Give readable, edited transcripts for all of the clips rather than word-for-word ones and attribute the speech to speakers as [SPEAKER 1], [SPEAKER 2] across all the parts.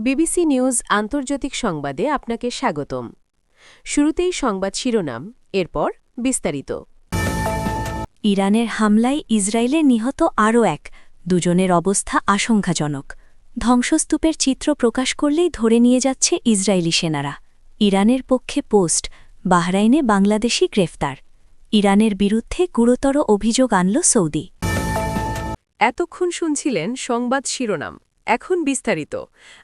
[SPEAKER 1] BBC news আন্তর্জাতিক সংবাদে আপনাকে স্বাগতম। শুরুতেই সংবাদ শিরোনাম, এরপর বিস্তারিত।
[SPEAKER 2] ইরানের হামলায় ইসরায়েলে নিহত আরও দুজনের অবস্থা আশঙ্কাজনক। ধ্বংসস্তূপের চিত্র প্রকাশ করলেই ধরে নিয়ে যাচ্ছে ইসরায়েলি সেনারা। ইরানের পক্ষে পোস্ট, বাহরাইনে বাংলাদেশি গ্রেফতার। ইরানের বিরুদ্ধে গুরুতর অভিযোগ আনল সৌদি।
[SPEAKER 1] এতক্ষণ শুনছিলেন সংবাদ শিরোনাম, এখন বিস্তারিত।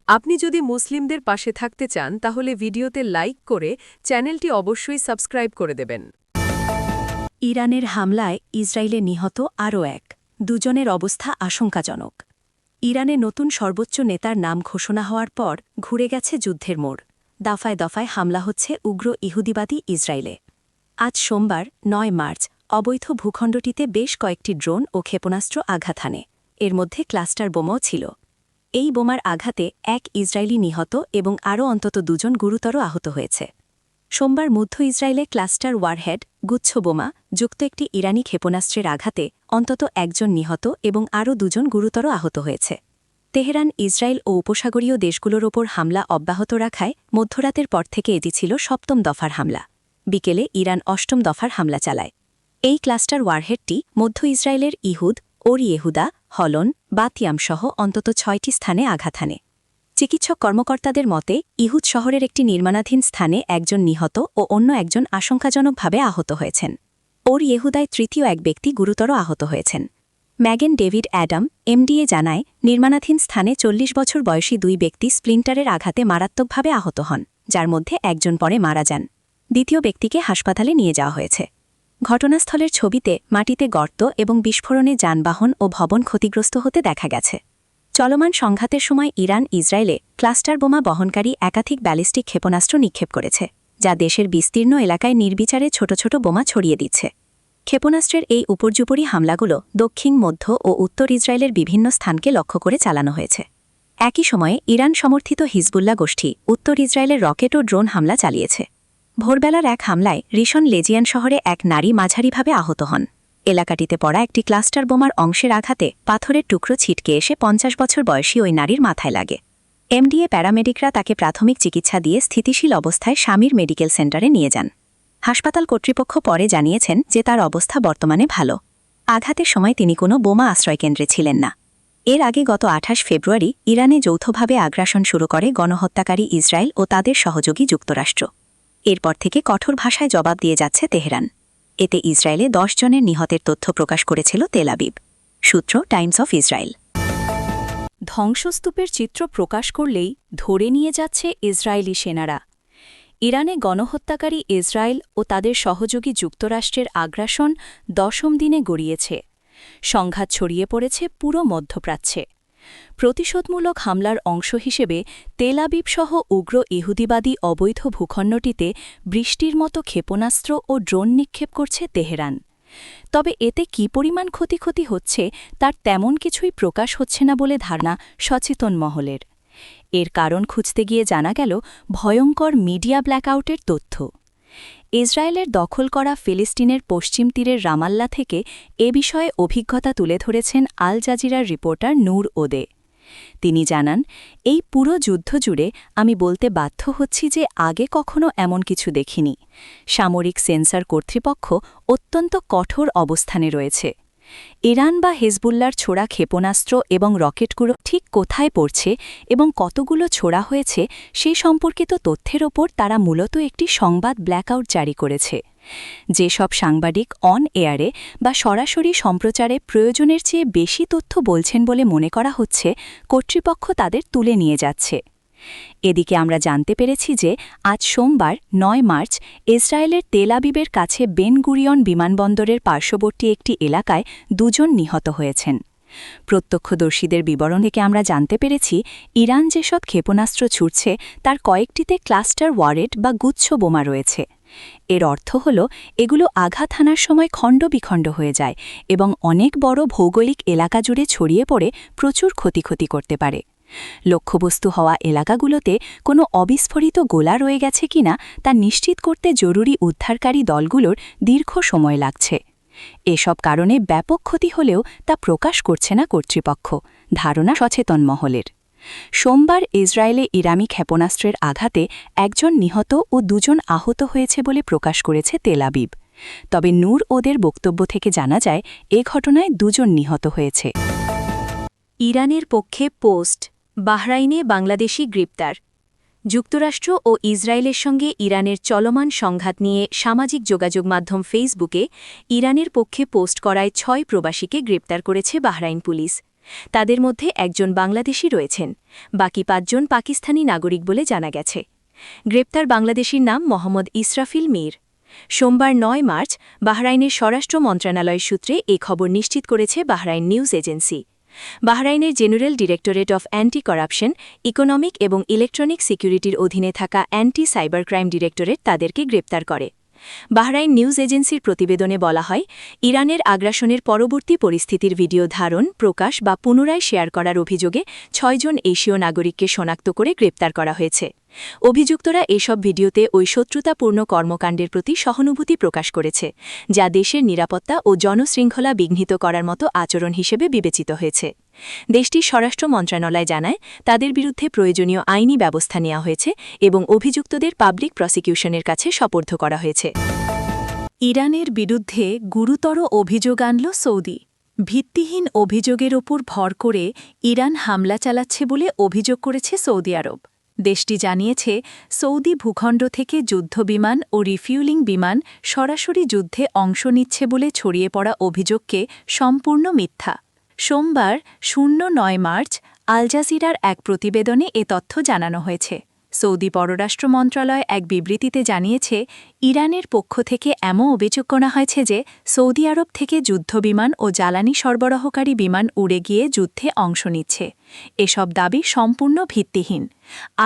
[SPEAKER 1] আপনি যদি মুসলিমদের পাশে থাকতে চান তাহলে ভিডিওতে লাইক করে চ্যানেলটি অবশ্যই সাবস্ক্রাইব করে দেবেন।
[SPEAKER 2] ইরানের হামলায় ইসরায়েলে নিহত আরও দুজনের অবস্থা আশঙ্কাজনক। ইরানে নতুন সর্বোচ্চ নেতার নাম ঘোষণা হওয়ার পর ঘুরে গেছে যুদ্ধের মোড়। দফায় দফায় হামলা হচ্ছে উগ্র ইহুদিবাদী ইসরায়েলে। আজ সোমবার ৯ মার্চ অবৈধ ভূখণ্ডটিতে বেশ কয়েকটি ড্রোন ও ক্ষেপণাস্ত্র আঘাত হানে। এর মধ্যে ক্লাস্টার বোমাও ছিল। এই বোমার আঘাতে এক ইসরায়েলি নিহত এবং আরও অন্তত দুজন গুরুতর আহত হয়েছে। সোমবার মধ্য ইসরায়েলে ক্লাস্টার ওয়ারহেড গুচ্ছ বোমা যুক্ত একটি ইরানি ক্ষেপণাস্ত্রের আঘাতে অন্তত একজন নিহত এবং আরও দুজন গুরুতর আহত হয়েছে। তেহরান ইসরায়েল ও উপসাগরীয় দেশগুলোর ওপর হামলা অব্যাহত রাখায় মধ্যরাতের পর থেকে এটি ছিল ৭ম দফার হামলা। বিকেলে ইরান ৮ম দফার হামলা চালায়। এই ক্লাস্টার ওয়ারহেডটি মধ্য ইসরায়েলের ইহুদ, ওর ইয়েহুদা, হলন, বাতিয়ামসহ অন্তত ৬টি স্থানে আঘাত হানে। চিকিৎসক কর্মকর্তাদের মতে ইহুদ শহরের একটি নির্মাণাধীন স্থানে একজন নিহত ও অন্য একজন আশঙ্কাজনকভাবে আহত হয়েছেন। ওর ইয়েহুদায় তৃতীয় এক ব্যক্তি গুরুতর আহত হয়েছেন। ম্যাগেন ডেভিড অ্যাডাম, এমডিএ জানায়, নির্মাণাধীন স্থানে ৪০ বছর বয়সী দুই ব্যক্তি স্প্লিন্টারের আঘাতে মারাত্মকভাবে আহত হন, যার মধ্যে একজন পরে মারা যান। দ্বিতীয় ব্যক্তিকে হাসপাতালে নিয়ে যাওয়া হয়েছে। ঘটনাস্থলের ছবিতে মাটিতে গর্ত এবং বিস্ফোরণে যানবাহন ও ভবন ক্ষতিগ্রস্ত হতে দেখা গেছে। চলমান সংঘাতের সময় ইরান ইসরায়েলে ক্লাস্টার বোমা বহনকারী একাধিক ব্যালিস্টিক ক্ষেপণাস্ত্র নিক্ষেপ করেছে, যা দেশের বিস্তীর্ণ এলাকায় নির্বিচারে ছোট ছোট বোমা ছড়িয়ে দিচ্ছে। ক্ষেপণাস্ত্রের এই উপর্যুপরি হামলাগুলো দক্ষিণ, মধ্য ও উত্তর ইসরায়েলের বিভিন্ন স্থানকে লক্ষ্য করে চালানো হয়েছে। একই সময়ে ইরান সমর্থিত হিজবুল্লাহ গোষ্ঠী উত্তর ইসরায়েলের রকেট ও ড্রোন হামলা চালিয়েছে। ভোরবেলার এক হামলায় রিশন লেজিয়ান শহরে এক নারী মাঝারিভাবে আহত হন। এলাকাটিতে পড়া একটি ক্লাস্টার বোমার অংশের আঘাতে পাথরের টুকরো ছিটকে এসে ৫০ বছর বয়সী ওই নারীর মাথায় লাগে। এমডিএ প্যারামেডিকরা তাকে প্রাথমিক চিকিৎসা দিয়ে স্থিতিশীল অবস্থায় শামির মেডিকেল সেন্টারে নিয়ে যান। হাসপাতাল কর্তৃপক্ষ পরে জানিয়েছেন যে তার অবস্থা বর্তমানে ভালো। আঘাতের সময় তিনি কোনো বোমা আশ্রয়কেন্দ্রে ছিলেন না। এর আগে গত ২৮ ফেব্রুয়ারি ইরানে যৌথভাবে আগ্রাসন শুরু করে গণহত্যাকারী ইসরায়েল ও তাদের সহযোগী যুক্তরাষ্ট্র। এরপর থেকে কঠোর ভাষায় জবাব দিয়ে যাচ্ছে তেহরান। এতে ইসরায়েলে ১০ জনের নিহতের তথ্য প্রকাশ করেছিল তেল আবিব। সূত্র টাইমস অফ ইসরায়েল। ধ্বংসস্তূপের চিত্র প্রকাশ করলেই ধরে নিয়ে যাচ্ছে ইসরায়েলি সেনারা। ইরানে গণহত্যাকারী ইসরায়েল ও তাদের সহযোগী যুক্তরাষ্ট্রের আগ্রাসন ১০ম দিনে গড়িয়েছে। সংঘাত ছড়িয়ে পড়েছে পুরো মধ্যপ্রাচ্যে। প্রতিশোধমূলক হামলার অংশ হিসেবে তেল আবিবসহ উগ্র ইহুদিবাদী অবৈধ ভূখণ্ডটিতে বৃষ্টির মতো ক্ষেপণাস্ত্র ও ড্রোন নিক্ষেপ করছে তেহরান। তবে এতে কী পরিমাণ ক্ষতি হচ্ছে তার তেমন কিছুই প্রকাশ হচ্ছে না বলে ধারণা সচেতন মহলের। এর কারণ খুঁজতে গিয়ে জানা গেল ভয়ঙ্কর মিডিয়া ব্ল্যাকআউটের তথ্য। ইসরায়েলের দখল করা ফিলিস্তিনের পশ্চিম তীরের রামাল্লা থেকে এ বিষয়ে অভিজ্ঞতা তুলে ধরেছেন আল জাজিরার রিপোর্টার নূর ওদে। তিনি জানান, এই পুরো যুদ্ধ জুড়ে আমি বলতে বাধ্য হচ্ছি যে আগে কখনো এমন কিছু দেখিনি। সামরিক সেন্সর কর্তৃপক্ষ অত্যন্ত কঠোর অবস্থানে রয়েছে। ইরান বা হিজবুল্লার ছোড়া ক্ষেপণাস্ত্র এবং রকেটগুলো ঠিক কোথায় পড়ছে এবং কতগুলো ছোড়া হয়েছে সেই সম্পর্কিত তথ্যের ওপর তারা মূলত একটি সংবাদ ব্ল্যাকআউট জারি করেছে। যেসব সাংবাদিক অন এয়ারে বা সরাসরি সম্প্রচারে প্রয়োজনের চেয়ে বেশি তথ্য বলছেন বলে মনে করা হচ্ছে, কর্তৃপক্ষ তাদের তুলে নিয়ে যাচ্ছে। এদিকে আমরা জানতে পেরেছি যে আজ সোমবার ৯ মার্চ ইসরায়েলের তেল আবিবের কাছে বেন গুরিয়ন বিমানবন্দরের পার্শ্ববর্তী একটি এলাকায় দুজন নিহত হয়েছেন। প্রত্যক্ষদর্শীদের বিবরণ থেকে আমরা জানতে পেরেছি, ইরান যেসব ক্ষেপণাস্ত্র ছুড়ছে তার কয়েকটিতে ক্লাস্টার ওয়ারেড বা গুচ্ছ বোমা রয়েছে। এর অর্থ হল এগুলো আঘাত হানার সময় খণ্ডবিখণ্ড হয়ে যায় এবং অনেক বড় ভৌগোলিক এলাকা জুড়ে ছড়িয়ে পড়ে প্রচুর ক্ষতি করতে পারে। লক্ষ্যবস্তু হওয়া এলাকাগুলোতে কোনো অবিস্ফোরিত গোলা রয়ে গেছে কিনা তা নিশ্চিত করতে জরুরি উদ্ধারকারী দলগুলোর দীর্ঘ সময় লাগছে। এসব কারণে ব্যাপক ক্ষতি হলেও তা প্রকাশ করছে না কর্তৃপক্ষ, ধারণা সচেতন মহলের। সোমবার ইসরায়েলে ইরানি ক্ষেপণাস্ত্রের আঘাতে একজন নিহত ও দুজন আহত হয়েছে বলে প্রকাশ করেছে তেল আবিব। তবে নূর ওদের বক্তব্য থেকে জানা যায় এ ঘটনায় দুজন নিহত হয়েছে। ইরানের পক্ষে পোস্ট, বাহরাইনে বাংলাদেশি গ্রেপ্তার। যুক্তরাষ্ট্র ও ইসরায়েলের সঙ্গে ইরানের চলমান সংঘাত নিয়ে সামাজিক যোগাযোগ মাধ্যম ফেসবুকে ইরানের পক্ষে পোস্ট করায় ৬ প্রবাসীকে গ্রেপ্তার করেছে বাহরাইন পুলিশ। তাদের মধ্যে একজন বাংলাদেশি রয়েছেন, বাকি ৫ জন পাকিস্তানি নাগরিক বলে জানা গেছে। গ্রেপ্তার বাংলাদেশির নাম মোহাম্মদ ইসরাফিল মীর। সোমবার ৯ মার্চ বাহরাইনের স্বরাষ্ট্র মন্ত্রণালয় সূত্রে এ খবর নিশ্চিত করেছে বাহরাইন নিউজ এজেন্সি। বাহরাইনের General Directorate of Anti Corruption, Economic এবং ইলেকট্রনিক সিকিউরিটির অধীনে থাকা অ্যান্টি সাইবার ক্রাইম ডিরেক্টরেট তাদেরকে গ্রেপ্তার করে। বাহরাইন নিউজ এজেন্সির প্রতিবেদনে বলা হয়, ইরানের আগ্রাসনের পরবর্তী পরিস্থিতির ভিডিও ধারণ, প্রকাশ বা পুনরায় শেয়ার করার অভিযোগে ৬ জন এশীয় নাগরিককে শনাক্ত করে গ্রেপ্তার করা হয়েছে। অভিযুক্তরা এসব ভিডিওতে ওই শত্রুতাপূর্ণ কর্মকাণ্ডের প্রতি সহানুভূতি প্রকাশ করেছে, যা দেশের নিরাপত্তা ও জনশৃঙ্খলা বিঘ্নিত করার মতো আচরণ হিসেবে বিবেচিত হয়েছে। দেশটির স্বরাষ্ট্র মন্ত্রণালয় জানায়, তাদের বিরুদ্ধে প্রয়োজনীয় আইনি ব্যবস্থা নেওয়া হয়েছে এবং অভিযুক্তদের পাবলিক প্রসিকিউশনের কাছে সোপর্দ করা হয়েছে। ইরানের বিরুদ্ধে গুরুতর অভিযোগ আনল সৌদি। ভিত্তিহীন অভিযোগের ওপর ভর করে ইরান হামলা চালাচ্ছে বলে অভিযোগ করেছে সৌদি আরব। দেশটি জানিয়েছে, সৌদি ভূখণ্ড থেকে যুদ্ধবিমান ও রিফিউলিং বিমান সরাসরি যুদ্ধে অংশ নিচ্ছে বলে ছড়িয়ে পড়া অভিযোগকে সম্পূর্ণ মিথ্যা। সোমবার ০৯ মার্চ আল জাজিরার এক প্রতিবেদনে এ তথ্য জানানো হয়েছে। সৌদি পররাষ্ট্র মন্ত্রণালয় এক বিবৃতিতে জানিয়েছে, ইরানের পক্ষ থেকে এমন অভিযোগ করা হয়েছে যে সৌদি আরব থেকে যুদ্ধবিমান ও জ্বালানি সরবরাহকারী বিমান উড়ে গিয়ে যুদ্ধে অংশ নিচ্ছে। এসব দাবি সম্পূর্ণ ভিত্তিহীন।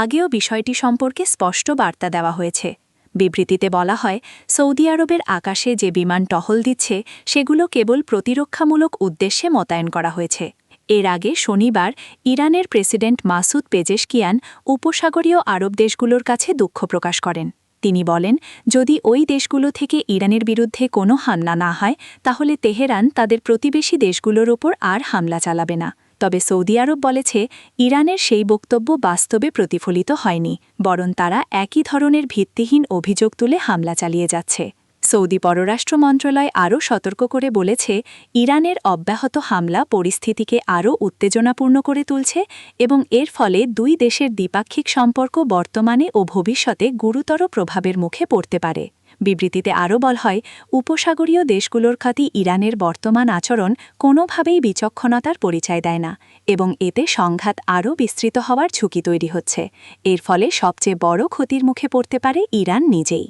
[SPEAKER 2] আগেও বিষয়টি সম্পর্কে স্পষ্ট বার্তা দেওয়া হয়েছে। বিবৃতিতে বলা হয়, সৌদি আরবের আকাশে যে বিমান টহল দিচ্ছে সেগুলো কেবল প্রতিরক্ষামূলক উদ্দেশ্যে মোতায়েন করা হয়েছে। এর আগে শনিবার ইরানের প্রেসিডেন্ট মাসুদ পেজেশকিয়ান উপসাগরীয় আরব দেশগুলোর কাছে দুঃখ প্রকাশ করেন। তিনি বলেন, যদি ওই দেশগুলো থেকে ইরানের বিরুদ্ধে কোনো হামলা না হয় তাহলে তেহরান তাদের প্রতিবেশী দেশগুলোর ওপর আর হামলা চালাবে না। তবে সৌদি আরব বলেছে, ইরানের সেই বক্তব্য বাস্তবে প্রতিফলিত হয়নি, বরং তারা একই ধরনের ভিত্তিহীন অভিযোগ তুলে হামলা চালিয়ে যাচ্ছে। সৌদি পররাষ্ট্র মন্ত্রণালয় আরও সতর্ক করে বলেছে, ইরানের অব্যাহত হামলা পরিস্থিতিকে আরও উত্তেজনাপূর্ণ করে তুলছে এবং এর ফলে দুই দেশের দ্বিপাক্ষিক সম্পর্ক বর্তমানে ও ভবিষ্যতে গুরুতর প্রভাবের মুখে পড়তে পারে। বিবৃতিতে আরও বলা হয়, উপসাগরীয় দেশগুলোর খাতি ইরানের বর্তমান আচরণ কোনোভাবেই বিচক্ষণতার পরিচয় দেয় না এবং এতে সংঘাত আরও বিস্তৃত হওয়ার ঝুঁকি তৈরি হচ্ছে। এর ফলে সবচেয়ে বড় ক্ষতির মুখে পড়তে পারে ইরান নিজেই।